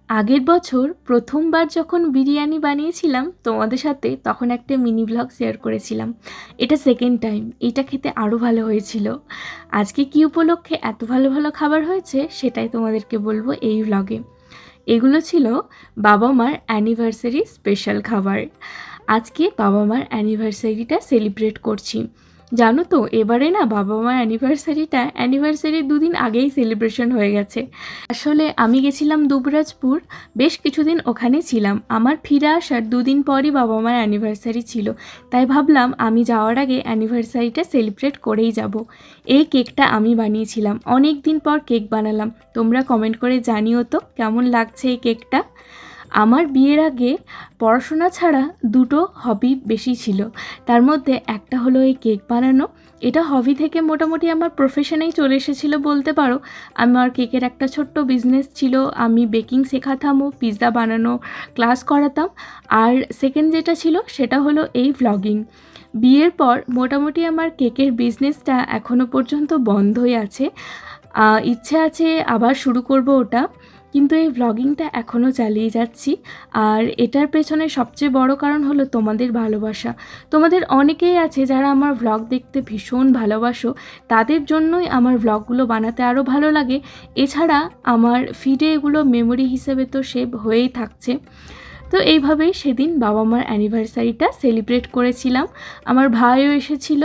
আগের বছর প্রথমবার যখন বিরিয়ানি বানিয়েছিলাম তোমাদের সাথে, তখন একটা মিনি ব্লগ শেয়ার করেছিলাম। এটা সেকেন্ড টাইম, এটা খেতে আরও ভালো হয়েছিল। আজকে কী উপলক্ষে এত ভালো ভালো খাবার হয়েছে সেটাই তোমাদেরকে বলবো এই ব্লগে। এগুলো ছিল বাবা মার অ্যানিভার্সারি স্পেশাল খাবার। আজকে বাবা মার অ্যানিভার্সারিটা সেলিব্রেট করছি। জানো তো, এবারে না বাবা মার অ্যানিভার্সারির দুদিন আগেই সেলিব্রেশন হয়ে গেছে। আসলে আমি গেছিলাম দুবরাজপুর, বেশ কিছুদিন ওখানে ছিলাম। আমার ফিরে আসার দুদিন পরই বাবা মার অ্যানিভার্সারি ছিল, তাই ভাবলাম আমি যাওয়ার আগে অ্যানিভার্সারিটা সেলিব্রেট করেই যাব। এই কেকটা আমি বানিয়েছিলাম, অনেক দিন পর কেক বানালাম। তোমরা কমেন্ট করে জানিও তো কেমন লাগছে এই কেকটা। আমার বিয়ের আগে পড়াশোনা ছাড়া দুটো হবি বেশি ছিল, তার মধ্যে একটা হলো এই কেক বানানো। এটা হবি থেকে মোটামুটি আমার প্রফেশনেই চলে এসেছিলো বলতে পারো। আমার কেকের একটা ছোট্ট বিজনেস ছিল, আমি বেকিং শেখাতামও, পিৎজা বানানো ক্লাস করাতাম। আর সেকেন্ড যেটা ছিল সেটা হলো এই ভ্লগিং। বিয়ের পর মোটামুটি আমার কেকের বিজনেসটা এখনও পর্যন্ত বন্ধই আছে। ইচ্ছে আছে আবার শুরু করব ওটা, কিন্তু এই ভ্লগিংটা এখনও চালিয়ে যাচ্ছি। আর এটার পেছনে সবচেয়ে বড় কারণ হলো তোমাদের ভালোবাসা। তোমাদের অনেকেই আছে যারা আমার ভ্লগ দেখতে ভীষণ ভালোবাসো, তাদের জন্যই আমার ভ্লগগুলো বানাতে আরও ভালো লাগে। এছাড়া আমার ফিডে এগুলো মেমোরি হিসেবে তো সেভ হয়েই থাকছে। তো এইভাবেই সেদিন বাবা মার অ্যানিভার্সারিটা সেলিব্রেট করেছিলাম। আমার ভাইও এসেছিল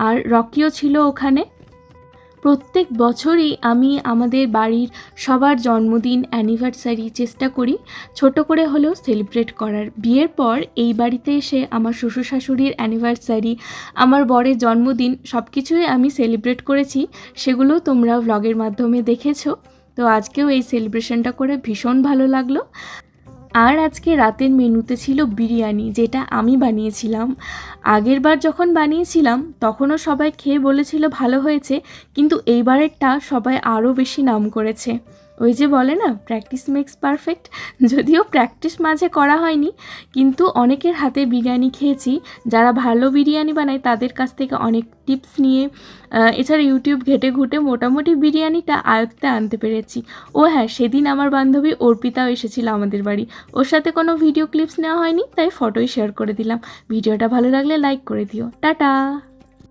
আর রকিও ছিল ওখানে। প্রত্যেক বছরই আমি আমাদের বাড়ির সবার জন্মদিন অ্যানিভার্সারি চেষ্টা করি ছোট করে হলেও সেলিব্রেট করার। বিয়ের পর এই বাড়িতে এসে আমার শ্বশুর শাশুড়ির অ্যানিভার্সারি, আমার বরের জন্মদিন সব কিছুই আমি সেলিব্রেট করেছি, সেগুলো তোমরা ভ্লগের মাধ্যমে দেখেছো। তো আজকেও এই সেলিব্রেশনটা করে ভীষণ ভালো লাগলো। আর আজকে রাতের মেনুতে ছিল বিরিয়ানি, যেটা আমি বানিয়েছিলাম। আগের বার যখন বানিয়েছিলাম তখনও সবাই খেয়ে বলেছিল ভালো হয়েছে, কিন্তু এইবারেরটা সবাই আরও বেশি নাম করেছে। ওই যে বলে না, প্র্যাকটিস মেক্স পারফেক্ট। যদিও প্র্যাকটিস মাঝে করা হয়নি, কিন্তু অনেকের হাতে বিরিয়ানি খেয়েছি, যারা ভালো বিরিয়ানি বানায় তাদের কাছ থেকে অনেক টিপস নিয়ে, এছাড়া ইউটিউব ঘেটে ঘুটে মোটামুটি বিরিয়ানিটা আয়ত্তে আনতে পেরেছি। ও হ্যাঁ, সেদিন আমার বান্ধবী অর্পিতাও এসেছিল আমাদের বাড়ি। ওর সাথে কোনো ভিডিও ক্লিপস নেওয়া হয়নি, তাই ফটোই শেয়ার করে দিলাম। ভিডিওটা ভালো লাগলে লাইক করে দিও। টাটা।